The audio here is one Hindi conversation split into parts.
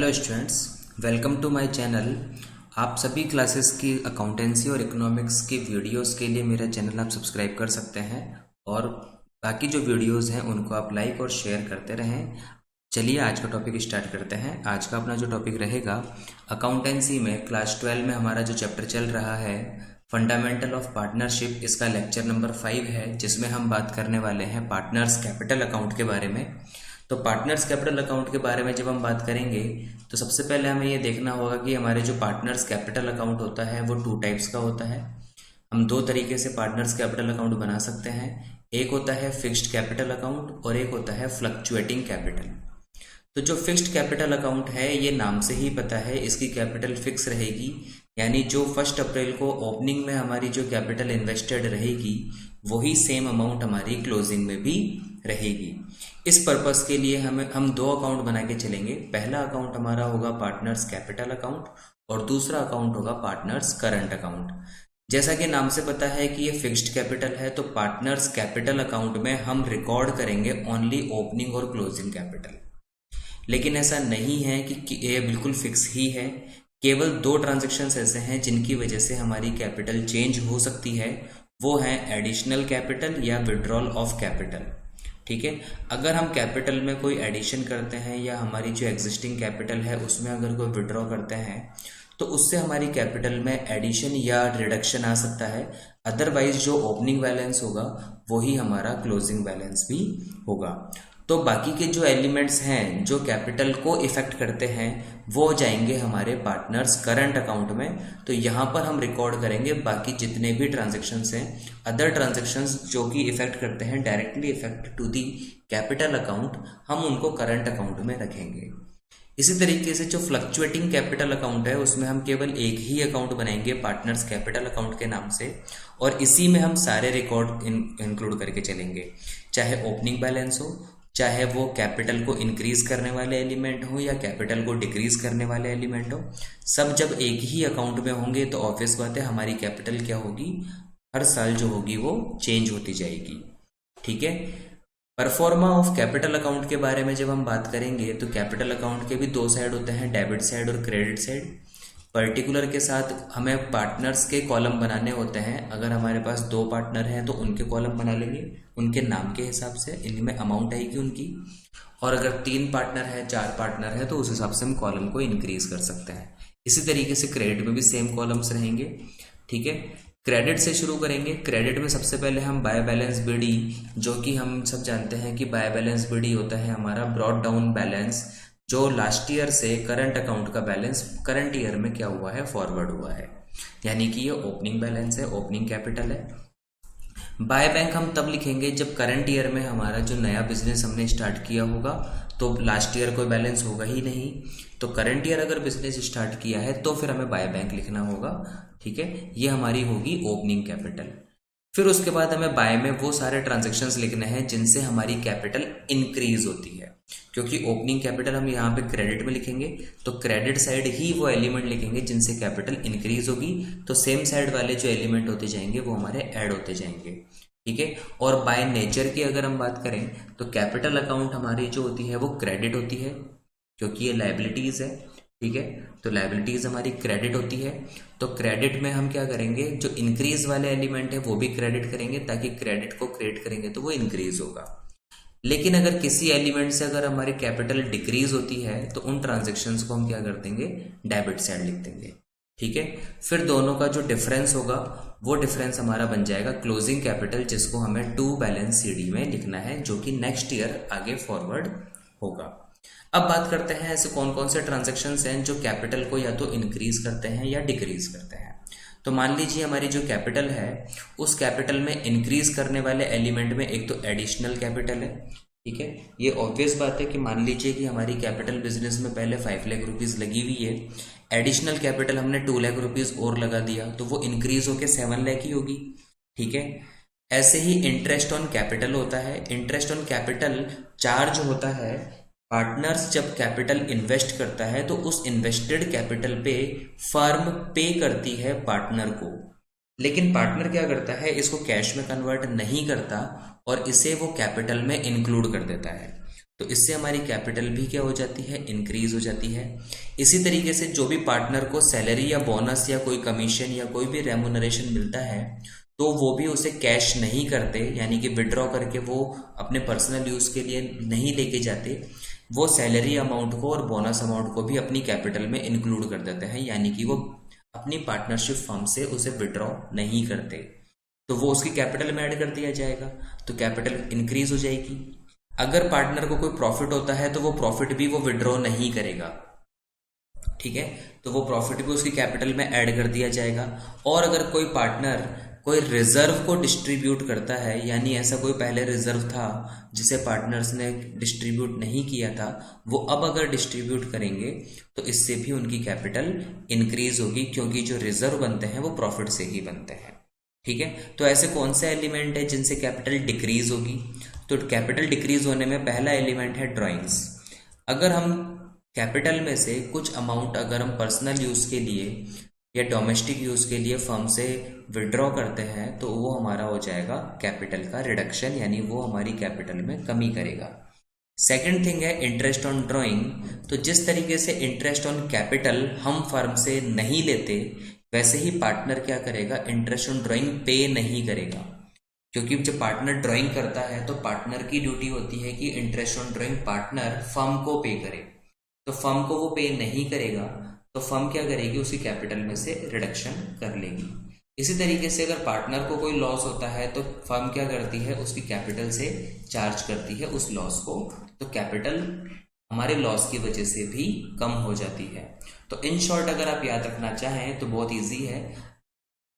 Hello students, welcome to my channel. आप सभी क्लासेस की अकाउंटेंसी और इकोनॉमिक्स की वीडियोस के लिए मेरा चैनल आप सब्सक्राइब कर सकते हैं और बाकी जो वीडियोस हैं उनको आप लाइक और शेयर करते रहें। चलिए आज का टॉपिक स्टार्ट करते हैं। आज का अपना जो टॉपिक रहेगा अकाउंटेंसी में क्लास 12 में हमारा जो चैप्टर चल रहा है फंडामेंटल ऑफ पार्टनरशिप, इसका लेक्चर नंबर 5 है, जिसमें हम बात करने वाले हैं पार्टनर्स कैपिटल अकाउंट के बारे में। तो पार्टनर्स कैपिटल अकाउंट के बारे में जब हम बात करेंगे तो सबसे पहले हमें ये देखना होगा कि हमारे जो पार्टनर्स कैपिटल अकाउंट होता है वो 2 टाइप्स का होता है। हम 2 तरीके से पार्टनर्स कैपिटल अकाउंट बना सकते हैं। एक होता है फिक्स्ड कैपिटल अकाउंट और एक होता है फ्लक्चुएटिंग कैपिटल। तो जो फिक्स्ड कैपिटल अकाउंट है, ये नाम से ही पता है, इसकी कैपिटल फिक्स रहेगी, यानी जो 1 अप्रैल को ओपनिंग में हमारी जो कैपिटल इन्वेस्टेड रहेगी वही सेम अमाउंट हमारी क्लोजिंग में भी रहेगी। इस पर्पस के लिए हम 2 अकाउंट बना के चलेंगे। पहला अकाउंट हमारा होगा पार्टनर्स कैपिटल अकाउंट और दूसरा अकाउंट होगा पार्टनर्स करंट अकाउंट। जैसा कि नाम से पता है कि ये फिक्स्ड कैपिटल है, तो पार्टनर्स कैपिटल अकाउंट में हम रिकॉर्ड करेंगे ओनली ओपनिंग और क्लोजिंग कैपिटल। लेकिन ऐसा नहीं है कि ये बिल्कुल फिक्स ही है। केवल 2 ट्रांजैक्शंस ऐसे हैं जिनकी वजह से हमारी कैपिटल चेंज हो सकती है, वो है एडिशनल कैपिटल या विड्रॉल ऑफ कैपिटल। ठीक है, अगर हम कैपिटल में कोई एडिशन करते हैं या हमारी जो एग्जिस्टिंग कैपिटल है उसमें अगर कोई विड्रॉ करते हैं तो उससे हमारी कैपिटल में एडिशन या रिडक्शन आ सकता है। अदरवाइज जो ओपनिंग बैलेंस होगा वही हमारा क्लोजिंग बैलेंस भी होगा। तो बाकी के जो एलिमेंट्स हैं जो कैपिटल को इफेक्ट करते हैं वो जाएंगे हमारे पार्टनर्स करंट अकाउंट में। तो यहाँ पर हम रिकॉर्ड करेंगे बाकी जितने भी ट्रांजैक्शंस हैं, अदर ट्रांजैक्शंस जो कि इफेक्ट करते हैं directly effect to the capital account, हम उनको करंट अकाउंट में रखेंगे। इसी तरीके से जो फ्लक्चुएटिंग कैपिटल अकाउंट है उसमें हम केवल एक ही अकाउंट बनाएंगे पार्टनर्स कैपिटल अकाउंट के नाम से, और इसी में हम सारे रिकॉर्ड इंक्लूड करके चलेंगे, चाहे ओपनिंग बैलेंस हो, चाहे वो कैपिटल को इंक्रीज करने वाले एलिमेंट हो या कैपिटल को डिक्रीज करने वाले एलिमेंट हो। सब जब एक ही अकाउंट में होंगे तो ऑब्वियस बात है हमारी कैपिटल क्या होगी, हर साल जो होगी वो चेंज होती जाएगी। ठीक है, परफॉर्मा ऑफ कैपिटल अकाउंट के बारे में जब हम बात करेंगे तो कैपिटल अकाउंट के भी 2 साइड होते हैं, डेबिट साइड और क्रेडिट साइड। पर्टिकुलर के साथ हमें पार्टनर्स के कॉलम बनाने होते हैं। अगर हमारे पास 2 पार्टनर हैं तो उनके कॉलम बना लेंगे, उनके नाम के हिसाब से इनमें अमाउंट आएगी उनकी। और अगर 3 पार्टनर है, 4 पार्टनर है तो उस हिसाब से हम कॉलम को इंक्रीज कर सकते हैं। इसी तरीके से क्रेडिट में भी सेम कॉलम्स रहेंगे। ठीक है, क्रेडिट से शुरू करेंगे। क्रेडिट में सबसे पहले हम बाय बैलेंस बीडी, जो कि हम सब जानते हैं कि बाय बैलेंस बीडी होता है हमारा ब्रॉट डाउन बैलेंस, जो लास्ट ईयर से करंट अकाउंट का बैलेंस करंट ईयर में क्या हुआ है, फॉरवर्ड हुआ है, यानी कि ये ओपनिंग बैलेंस है, ओपनिंग कैपिटल है। बाय बैंक हम तब लिखेंगे जब करंट ईयर में हमारा जो नया बिजनेस हमने स्टार्ट किया होगा, तो लास्ट ईयर कोई बैलेंस होगा ही नहीं। तो करंट ईयर अगर बिजनेस स्टार्ट किया है तो फिर हमें बाय बैंक लिखना होगा। ठीक है, ये हमारी होगी ओपनिंग कैपिटल। फिर उसके बाद हमें बाय में वो सारे ट्रांजेक्शन्स लिखने हैं जिनसे हमारी कैपिटल इंक्रीज होती है, क्योंकि ओपनिंग कैपिटल हम यहाँ पे क्रेडिट में लिखेंगे तो क्रेडिट साइड ही वो एलिमेंट लिखेंगे जिनसे कैपिटल इंक्रीज होगी, तो सेम साइड वाले जो एलिमेंट होते जाएंगे वो हमारे ऐड होते जाएंगे। ठीक है, और बाय नेचर की अगर हम बात करें तो कैपिटल अकाउंट हमारी जो होती है वो क्रेडिट होती है, क्योंकि ये लायबिलिटीज है। ठीक है, तो लायबिलिटीज हमारी क्रेडिट होती है। तो क्रेडिट में हम क्या करेंगे, जो इंक्रीज वाले एलिमेंट है वो भी क्रेडिट करेंगे, ताकि क्रेडिट को क्रिएट करेंगे तो वो इंक्रीज होगा। लेकिन अगर किसी एलिमेंट से अगर हमारी कैपिटल डिक्रीज होती है तो उन ट्रांजेक्शन्स को हम क्या कर देंगे, डेबिट साइड लिख देंगे। ठीक है, फिर दोनों का जो डिफरेंस होगा वो डिफरेंस हमारा बन जाएगा क्लोजिंग कैपिटल, जिसको हमें टू बैलेंस सीडी में लिखना है, जो कि नेक्स्ट ईयर आगे फॉरवर्ड होगा। अब बात करते हैं ऐसे कौन कौन से ट्रांजेक्शन्स हैं जो कैपिटल को या तो इंक्रीज करते हैं या डिक्रीज करते हैं। तो मान लीजिए हमारी जो कैपिटल है उस कैपिटल में इंक्रीज करने वाले एलिमेंट में एक तो एडिशनल कैपिटल है। ठीक है, ये ऑब्वियस बात है कि मान लीजिए कि हमारी कैपिटल बिजनेस में पहले 5 लाख रुपीज लगी हुई है, एडिशनल कैपिटल हमने 2 लाख रुपीज और लगा दिया तो वो इंक्रीज होके 7 लाख ही होगी। ठीक है, ऐसे ही इंटरेस्ट ऑन कैपिटल होता है। इंटरेस्ट ऑन कैपिटल चार्ज होता है, पार्टनर्स जब कैपिटल इन्वेस्ट करता है तो उस इन्वेस्टेड कैपिटल पे फर्म पे करती है पार्टनर को, लेकिन पार्टनर क्या करता है, इसको कैश में कन्वर्ट नहीं करता और इसे वो कैपिटल में इंक्लूड कर देता है। तो इससे हमारी कैपिटल भी क्या हो जाती है, इंक्रीज हो जाती है। इसी तरीके से जो भी पार्टनर को सैलरी या बोनस या कोई कमीशन या कोई भी रेमुनरेशन मिलता है तो वो भी उसे कैश नहीं करते, यानी कि विड्रॉ करके वो अपने पर्सनल यूज़ के लिए नहीं लेके जाते। वो सैलरी अमाउंट को और बोनस अमाउंट को भी अपनी कैपिटल में इंक्लूड कर देते हैं, यानी कि वो अपनी पार्टनरशिप फर्म से उसे विड्रॉ नहीं करते, तो वो उसकी कैपिटल में ऐड कर दिया जाएगा, तो कैपिटल इंक्रीज हो जाएगी। अगर पार्टनर को कोई प्रॉफिट होता है तो वो प्रॉफिट भी वो विड्रॉ नहीं करेगा, ठीक है, तो वो प्रॉफिट भी उसकी कैपिटल में ऐड कर दिया जाएगा। और अगर कोई पार्टनर कोई रिजर्व को डिस्ट्रीब्यूट करता है, यानी ऐसा कोई पहले रिजर्व था जिसे पार्टनर्स ने डिस्ट्रीब्यूट नहीं किया था, वो अब अगर डिस्ट्रीब्यूट करेंगे तो इससे भी उनकी कैपिटल इंक्रीज होगी, क्योंकि जो रिजर्व बनते हैं वो प्रॉफिट से ही बनते हैं, ठीक है। तो ऐसे कौन से एलिमेंट है जिनसे कैपिटल डिक्रीज होगी, तो कैपिटल डिक्रीज होने में पहला एलिमेंट है ड्राइंग्स। अगर हम कैपिटल में से कुछ अमाउंट अगर हम पर्सनल यूज़ के लिए या डोमेस्टिक यूज़ के लिए फर्म से विड्रॉ करते हैं तो वो हमारा हो जाएगा कैपिटल का रिडक्शन, यानी वो हमारी कैपिटल में कमी करेगा। सेकंड थिंग है इंटरेस्ट ऑन ड्राइंग। तो जिस तरीके से इंटरेस्ट ऑन कैपिटल हम फर्म से नहीं लेते, वैसे ही पार्टनर क्या करेगा, इंटरेस्ट ऑन ड्राइंग पे नहीं करेगा, क्योंकि जब पार्टनर ड्राइंग करता है तो पार्टनर की ड्यूटी होती है कि interest on drawing partner firm को पे करे, तो फर्म को वो पे नहीं करेगा तो फर्म क्या करेगी, उसकी कैपिटल में से रिडक्शन कर लेगी। इसी तरीके से अगर पार्टनर को कोई लॉस होता है तो फर्म क्या करती है, उसकी कैपिटल से चार्ज करती है उस लॉस को, तो कैपिटल हमारे लॉस की वजह से भी कम हो जाती है। तो इन शॉर्ट अगर आप याद रखना चाहें तो बहुत इजी है,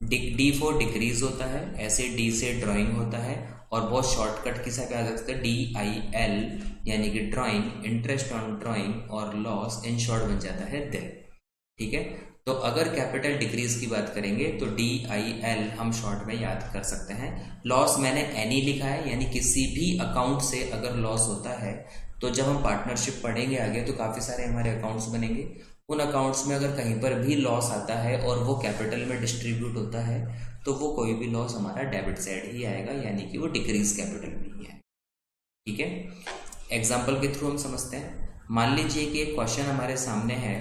डी फॉर डिक्रीज होता है, ऐसे डी से ड्राइंग होता है, और बहुत शॉर्टकट के साथ याद रख सकते हैं DIL, यानी कि ड्राइंग, इंटरेस्ट ऑन ड्राइंग और लॉस इन शॉर्ट बन जाता है दिल, ठीक है। तो अगर कैपिटल डिक्रीज की बात करेंगे तो DIL हम शॉर्ट में याद कर सकते हैं। लॉस मैंने एनी लिखा है, यानी किसी भी अकाउंट से अगर लॉस होता है तो जब हम पार्टनरशिप पढ़ेंगे आगे तो काफी सारे हमारे अकाउंट्स बनेंगे, उन अकाउंट्स में अगर कहीं पर भी लॉस आता है और वो कैपिटल में डिस्ट्रीब्यूट होता है तो वो कोई भी लॉस हमारा डेबिट साइड ही आएगा, यानी कि वो डिक्रीज कैपिटल में ही है, ठीक है। एग्जाम्पल के थ्रू हम समझते हैं। मान लीजिए कि एक क्वेश्चन हमारे सामने है,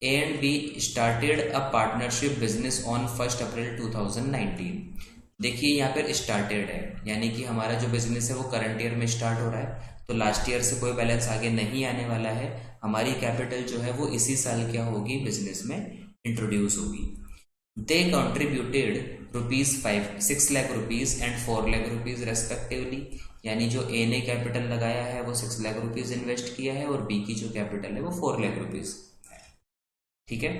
A and B started a partnership business on 1 अप्रैल 2019। देखिए यहाँ पर स्टार्टेड है, यानी कि हमारा जो बिजनेस है वो करंट ईयर में स्टार्ट हो रहा है, तो लास्ट ईयर से कोई बैलेंस आगे नहीं आने वाला है। हमारी कैपिटल जो है वो इसी साल क्या होगी, बिजनेस में इंट्रोड्यूस होगी। They contributed ₹6 lakh rupees and 4 lakh rupees respectively, यानी जो ए ने कैपिटल लगाया है वो 6 लाख रुपीज इन्वेस्ट किया है और बी की जो कैपिटल है वो 4 लाख रुपीज, ठीक है।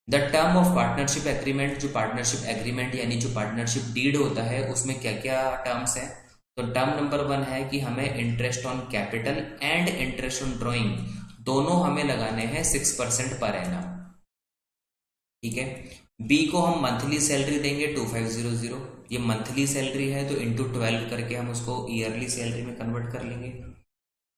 The term of partnership agreement, जो पार्टनरशिप एग्रीमेंट यानी जो पार्टनरशिप डीड होता है उसमें क्या क्या टर्म्स हैं, तो टर्म नंबर 1 है कि हमें interest on capital and interest on drawing दोनों हमें लगाने हैं 6% पर एनम, ठीक है। बी को हम मंथली सैलरी देंगे 2500, ये मंथली सैलरी है तो इंटू 12 करके हम उसको ईयरली सैलरी में कन्वर्ट कर लेंगे।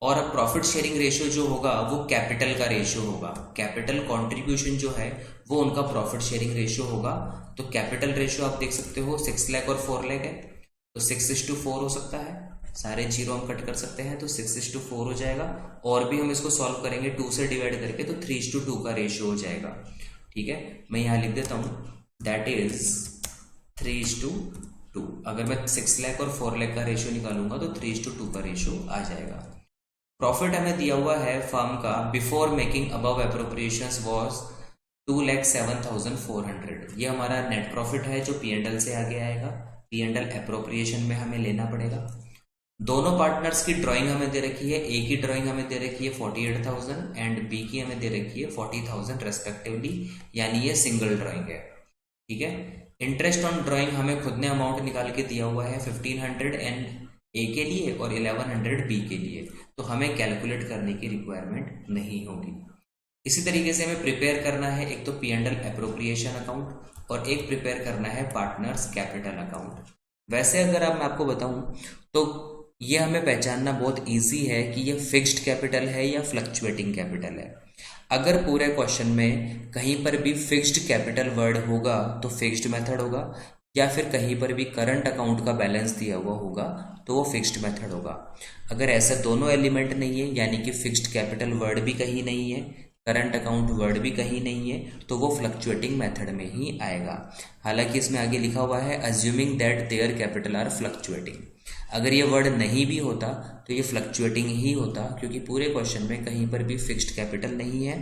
और अब प्रॉफिट शेयरिंग रेशियो जो होगा वो कैपिटल का रेशियो होगा, कैपिटल कंट्रीब्यूशन जो है वो उनका प्रॉफिट शेयरिंग रेशियो होगा। तो कैपिटल रेशियो आप देख सकते हो 6 लाख और 4 लाख है, तो 6:4 हो सकता है, सारे जीरो हम कट कर सकते हैं तो 6:4 हो जाएगा। और भी हम इसको सॉल्व करेंगे 2 से डिवाइड करके तो 3:2 का रेशियो हो जाएगा, ठीक है। मैं यहाँ लिख देता हूँ, दैट इज 3:2। अगर मैं 6 लाख और 4 लाख का रेशियो निकालूंगा तो 3:2 का रेशियो आ जाएगा। प्रॉफिट हमें दिया हुआ है फर्म का before making above appropriations was 2,07,400। ये हमारा नेट प्रॉफिट है जो P&L से आगे आएगा, P&L एप्रोप्रिएशन में हमें लेना पड़ेगा। दोनों पार्टनर्स की ड्राइंग हमें दे रखी है, ए की ड्राइंग हमें दे रखी है 48,000 एंड बी की हमें दे रखी है 40,000 रेस्पेक्टिवली, यानी ये सिंगल ड्राइंग है, ठीक है। इंटरेस्ट ऑन ड्राइंग हमें खुद ने अमाउंट निकाल के दिया हुआ है 1500 एंड ए के लिए और 1100 बी के लिए, तो हमें कैलकुलेट करने की रिक्वायरमेंट नहीं होगी। इसी तरीके से हमें प्रिपेयर करना है एक तो P&L एप्रोप्रिएशन अकाउंट और एक प्रिपेयर करना है पार्टनर्स कैपिटल अकाउंट। वैसे अगर अब मैं आपको बताऊं तो ये हमें पहचानना बहुत इजी है कि ये फिक्स्ड कैपिटल है या फ्लक्चुएटिंग कैपिटल है। अगर पूरे क्वेश्चन में कहीं पर भी फिक्स्ड कैपिटल वर्ड होगा तो फिक्स्ड मेथड होगा, या फिर कहीं पर भी करंट अकाउंट का बैलेंस दिया हुआ होगा तो वो फिक्स्ड मेथड होगा। अगर ऐसा दोनों एलिमेंट नहीं है, यानी कि फिक्स्ड कैपिटल वर्ड भी कहीं नहीं है, करंट अकाउंट वर्ड भी कहीं नहीं है, तो वो फ्लक्चुएटिंग मेथड में ही आएगा। हालांकि इसमें आगे लिखा हुआ है assuming that their capital R fluctuating. अगर ये वर्ड नहीं भी होता तो ये फ्लक्चुएटिंग ही होता, क्योंकि पूरे क्वेश्चन में कहीं पर भी फिक्स्ड कैपिटल नहीं है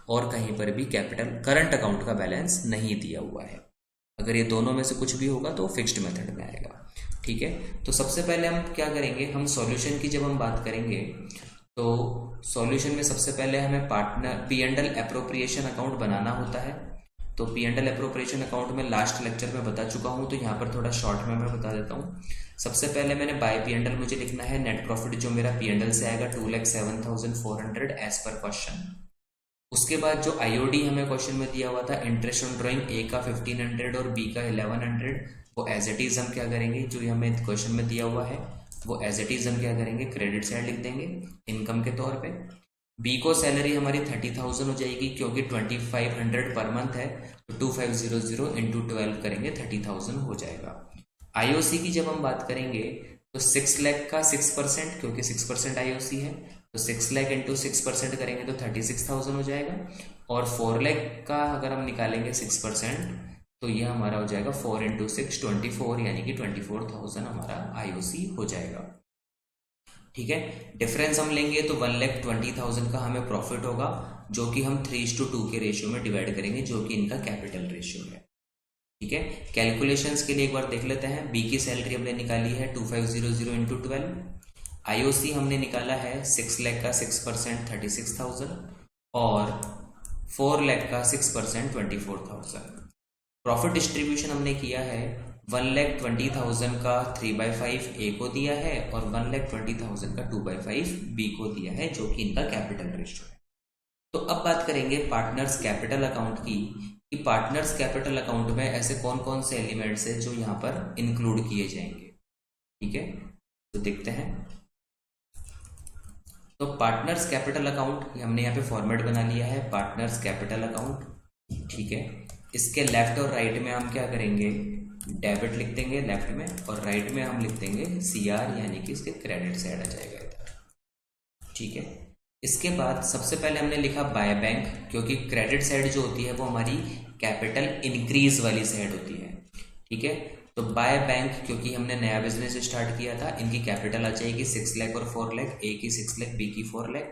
और कहीं पर भी कैपिटल करंट अकाउंट का बैलेंस नहीं दिया हुआ है। अगर ये दोनों में से कुछ भी होगा तो फिक्स्ड मेथड में आएगा। ठीक है, तो सबसे पहले हम क्या करेंगे, हम सॉल्यूशन की जब हम बात करेंगे तो सॉल्यूशन में सबसे पहले हमें partner P and L appropriation account बनाना होता है। तो P and L appropriation account में लास्ट लेक्चर में बता चुका हूं, तो यहाँ पर थोड़ा शॉर्ट में मैं बता देता हूँ। सबसे पहले मैंने बाय पी एंड एल मुझे लिखना है नेट प्रॉफिट जो मेरा पी एंड एल से आएगा 2,07,400 एज पर क्वेश्चन। उसके बाद जो आईओडी हमें क्वेश्चन में दिया हुआ था इंटरेस्ट ऑन ड्राइंग, ए का 1500 और बी का 1100, वो एज इट इज हम क्या करेंगे, जो हमें क्वेश्चन में दिया हुआ है वो एज इट इज हम क्या करेंगे, क्रेडिट साइड लिख देंगे इनकम के तौर पे। बी को सैलरी हमारी 30,000 हो जाएगी, क्योंकि 2500 पर मंथ है, तो 2500 इंटू 12 करेंगे 30,000 हो जाएगा। आईओसी की जब हम बात करेंगे तो 6 लाख का 6%, क्योंकि 6% आईओसी है, तो 6 लाख इंटू 6% करेंगे तो 36,000 हो जाएगा। और 4 लाख का अगर हम निकालेंगे 6% तो ये हमारा हो जाएगा 4 इंटू 6 24, यानी कि 24,000 हमारा आईओसी हो जाएगा। ठीक है, डिफरेंस हम लेंगे तो 1,20,000 का हमें प्रॉफिट होगा, जो कि हम 3:2 के रेशियो में डिवाइड करेंगे, जो कि इनका कैपिटल रेशियो है। ठीक है, कैलकुलेशंस के लिए एक बार देख लेते हैं। बी की सैलरी हमने निकाली है 2500 इंटू 12, आईओसी हमने निकाला है 6 लाख का 6% 36,000 और 4 लाख का 6% 24,000। प्रॉफिट डिस्ट्रीब्यूशन हमने किया है 1,20,000 का 3/5 ए को दिया है और 1,20,000 का 2/5 बी को दिया है, जो कि इनका कैपिटल रेशियो है। तो अब बात करेंगे पार्टनर्स कैपिटल अकाउंट की, कि पार्टनर्स कैपिटल अकाउंट में ऐसे कौन कौन से एलिमेंट्स है जो यहाँ पर इंक्लूड किए जाएंगे। ठीक है, तो देखते हैं। तो पार्टनर्स कैपिटल अकाउंट हमने यहाँ पे फॉर्मेट बना लिया है, पार्टनर्स कैपिटल अकाउंट। ठीक है, इसके लेफ्ट और राइट में हम क्या करेंगे, डेबिट लिख देंगे लेफ्ट में, और राइट में हम लिख देंगे सीआर, यानी कि इसके क्रेडिट साइड आ जाएगा इधर। ठीक है, इसके बाद सबसे पहले हमने लिखा बाय बैंक, क्योंकि क्रेडिट साइड जो होती है वो हमारी कैपिटल इंक्रीज वाली साइड होती है। ठीक है, तो बाय बैंक क्योंकि हमने नया बिजनेस स्टार्ट किया था, इनकी कैपिटल आ जाएगी 6 लाख और 4 लाख, ए की 6 लाख बी की 4 लाख।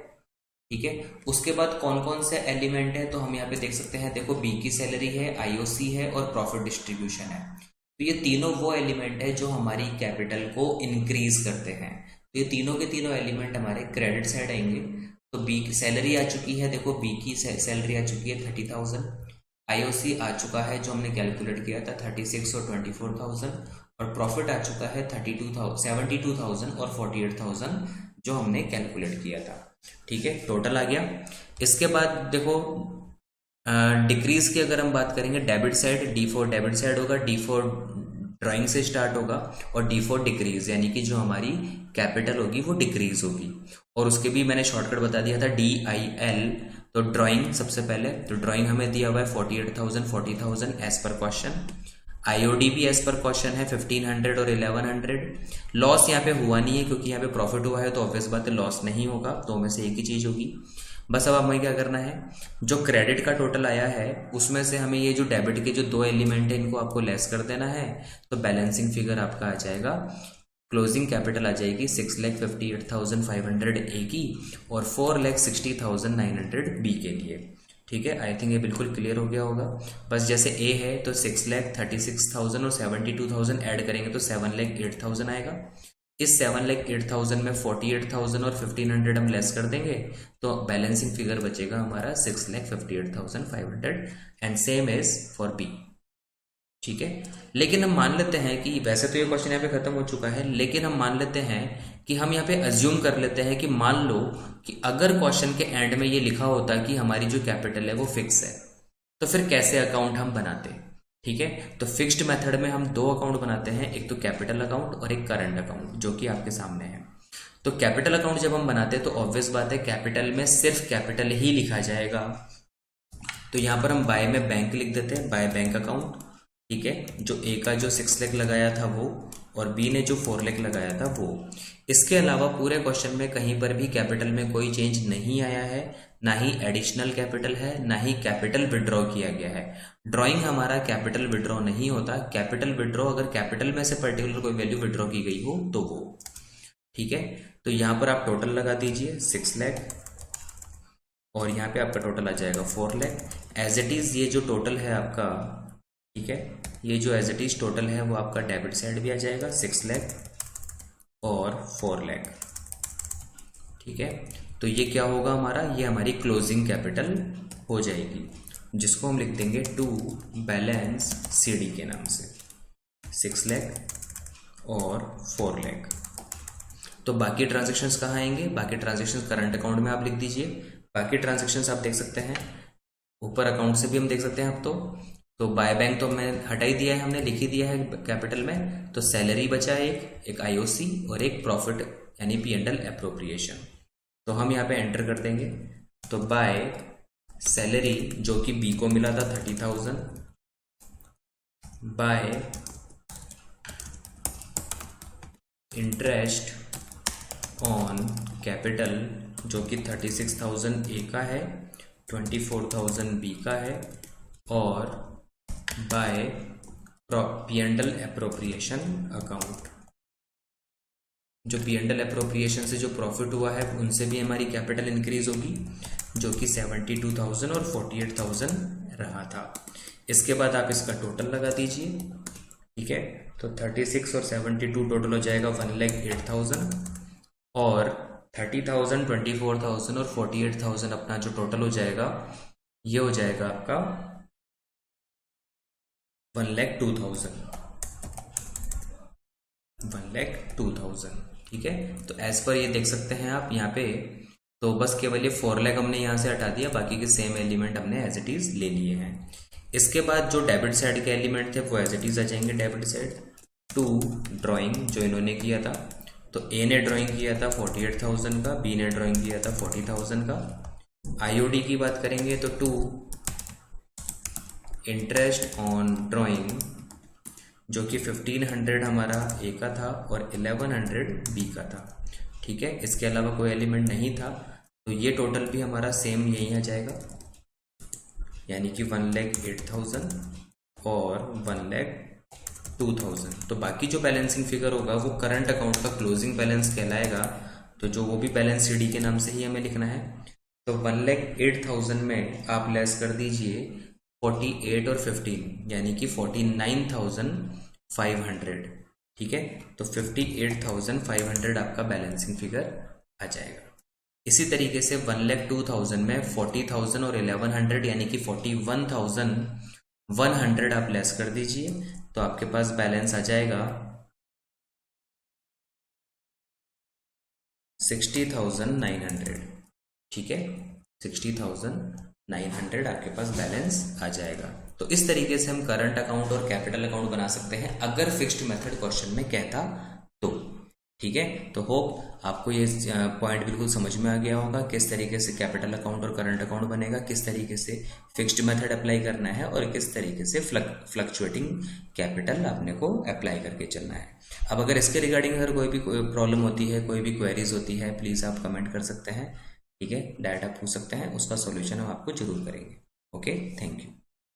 ठीक है, उसके बाद कौन कौन से एलिमेंट है तो हम यहाँ पे देख सकते हैं, देखो बी की सैलरी है, आईओसी है और प्रॉफिट डिस्ट्रीब्यूशन है। तो ये तीनों वो एलिमेंट है जो हमारी कैपिटल को इंक्रीज करते हैं। तो ये तीनों के तीनों एलिमेंट हमारे क्रेडिट साइड आएंगे। तो बी की सैलरी आ चुकी है, देखो बी की सैलरी आ चुकी है 30,000, आईओसी आ चुका है जो हमने कैलकुलेट किया था 36 और 24,000, और प्रॉफिट आ चुका है 72,000 और 48,000 जो हमने कैलकुलेट किया था। ठीक है, टोटल आ गया। इसके बाद देखो डिक्रीज की अगर हम बात करेंगे, debit side, D4 debit side होगा, D4 ड्राइंग से स्टार्ट होगा और D4 डिक्रीज, यानी कि जो हमारी कैपिटल होगी वो डिक्रीज होगी। और उसके भी मैंने शॉर्टकट बता दिया था DIL। तो ड्राइंग सबसे पहले, तो ड्राइंग हमें दिया हुआ है 48,000 40,000 एज पर क्वेश्चन। आईओडी भी एज पर क्वेश्चन है 1500 और 1100। लॉस यहाँ पे हुआ नहीं है क्योंकि यहाँ पे प्रॉफिट हुआ है, तो ऑब्वियस बात है लॉस नहीं होगा, दो में से एक ही चीज होगी। बस अब हमें क्या करना है, जो क्रेडिट का टोटल आया है उसमें से हमें ये जो डेबिट के जो दो एलिमेंट है इनको आपको लेस कर देना है। तो बैलेंसिंग फिगर आपका आ जाएगा, क्लोजिंग कैपिटल आ जाएगी 6,58,500 ए की और 4,60,900 बी के लिए। ठीक है, आई थिंक ये बिल्कुल क्लियर हो गया होगा। बस जैसे ए है तो 6,36,000 और 72,000 ऐड करेंगे तो 7,08,000 आएगा। इस 7,08,000 में 48,000 और 1,500 हम लेस कर देंगे तो बैलेंसिंग फिगर बचेगा हमारा 6,58,500 and same is for B. ठीक है, लेकिन हम मान लेते हैं कि वैसे तो ये क्वेश्चन यहाँ पे खत्म हो चुका है, लेकिन हम मान लेते हैं कि हम यहाँ पे अज्यूम कर लेते हैं कि मान लो कि अगर क्वेश्चन के एंड में ये लिखा होता कि हमारी जो कैपिटल है वो फिक्स है, तो फिर कैसे अकाउंट हम बनाते। ठीक है, तो फिक्स्ड मेथड में हम दो अकाउंट बनाते हैं, एक तो कैपिटल अकाउंट और एक करंट अकाउंट, जो कि आपके सामने है। तो कैपिटल अकाउंट जब हम बनाते हैं तो ऑब्वियस बात है कैपिटल में सिर्फ कैपिटल ही लिखा जाएगा। तो यहाँ पर हम बाय में बैंक लिख देते हैं, बाय बैंक अकाउंट। ठीक है, जो ए का जो 6 लाख लगाया था वो, और बी ने जो 4 लाख लगाया था वो। इसके अलावा पूरे क्वेश्चन में कहीं पर भी कैपिटल में कोई चेंज नहीं आया है, ना ही एडिशनल कैपिटल है, ना ही कैपिटल विड्रॉ किया गया है। ड्राइंग हमारा कैपिटल विड्रॉ नहीं होता। कैपिटल विड्रॉ अगर कैपिटल में से पर्टिकुलर कोई वैल्यू विड्रॉ की गई हो तो वो, ठीक है। तो यहाँ पर आप टोटल लगा दीजिए 6 लाख, और यहाँ पे आपका टोटल आ जाएगा 4 लाख। एज इट इज ये जो टोटल है आपका, ठीक है, ये जो एज इट इज टोटल है वो आपका डेबिट साइड भी आ जाएगा 6 लाख और 4 लाख, ठीक है। तो ये क्या होगा हमारा, ये हमारी क्लोजिंग कैपिटल हो जाएगी, जिसको हम लिख देंगे टू बैलेंस सीडी के नाम से, 6 लाख और 4 लाख। तो बाकी ट्रांजेक्शन्स कहाँ आएंगे, बाकी ट्रांजेक्शन्स करंट अकाउंट में आप लिख दीजिए। बाकी ट्रांजेक्शन्स आप देख सकते हैं ऊपर अकाउंट से भी हम देख सकते हैं। अब तो बाय बैंक तो मैं हटा ही दिया है, हमने लिख ही दिया है कैपिटल में। तो सैलरी बचा एक आईओसी और एक प्रॉफिट यानी P&L एप्रोप्रिएशन। तो हम यहाँ पे एंटर कर देंगे। तो बाय सैलरी जो कि बी को मिला था 30,000, बाय इंटरेस्ट ऑन कैपिटल जो कि 36,000 ए का है, 24,000 बी का है, और बाय P&L एप्रोप्रिएशन अकाउंट, जो P&L एप्रोप्रिएशन से जो प्रॉफिट हुआ है उनसे भी हमारी कैपिटल इंक्रीज होगी, जो कि 72,000 और 48,000 रहा था। इसके बाद आप इसका टोटल लगा दीजिए, ठीक है। तो 36 और 72 टोटल हो जाएगा 1,08,000, और 30,000, 24,000 और 48,000 अपना जो टोटल हो जाएगा ये हो जाएगा आपका 1,02,000, 1,02,000, ठीक है। तो एज पर ये देख सकते हैं आप यहाँ पे। तो बस केवल ये 4 लाख हमने यहाँ से हटा दिया, बाकी के सेम एलिमेंट हमने एज इट इज ले लिए हैं। इसके बाद जो डेबिट साइड के एलिमेंट थे वो एज इट इज आ जाएंगे डेबिट साइड। टू ड्राइंग जो इन्होंने किया था, तो ए ने ड्राइंग किया था 48,000 का, बी ने ड्राइंग किया था 40,000 का। आईओडी की बात करेंगे तो टू इंटरेस्ट ऑन ड्राइंग जो कि 1500 हमारा ए का था और 1100 बी का था, ठीक है। इसके अलावा कोई एलिमेंट नहीं था, तो ये टोटल भी हमारा सेम यही आ जाएगा, यानी कि 1,08,000 और 1,02,000। तो बाकी जो बैलेंसिंग फिगर होगा वो करंट अकाउंट का क्लोजिंग बैलेंस कहलाएगा, तो जो वो भी बैलेंस सीडी के नाम से ही हमें लिखना है। तो 1,08,000 में आप लेस कर दीजिए 48 और 15 यानी कि 49,500, ठीक है। तो 58,500 आपका बैलेंसिंग फिगर आ जाएगा। इसी तरीके से 1,02,000 में 40,000 और 1100 यानी कि 41,100 आप लेस कर दीजिए, तो आपके पास बैलेंस आ जाएगा 60,900, ठीक है। 60,900 आपके पास बैलेंस आ जाएगा। तो इस तरीके से हम करंट अकाउंट और कैपिटल अकाउंट बना सकते हैं अगर फिक्स्ड मेथड क्वेश्चन में कहता तो, ठीक है। तो होप आपको ये पॉइंट बिल्कुल समझ में आ गया होगा, किस तरीके से कैपिटल अकाउंट और करंट अकाउंट बनेगा, किस तरीके से फिक्स्ड मेथड अप्लाई करना है और किस तरीके से फ्लक्चुएटिंग कैपिटल आपने को अप्लाई करके चलना है। अब अगर इसके रिगार्डिंग अगर कोई भी प्रॉब्लम होती है, कोई भी क्वेरीज होती है, प्लीज़ आप कमेंट कर सकते हैं, ठीक है। डायरेक्ट आप पूछ सकते हैं, उसका सॉल्यूशन हम आपको जरूर करेंगे। Okay, thank you.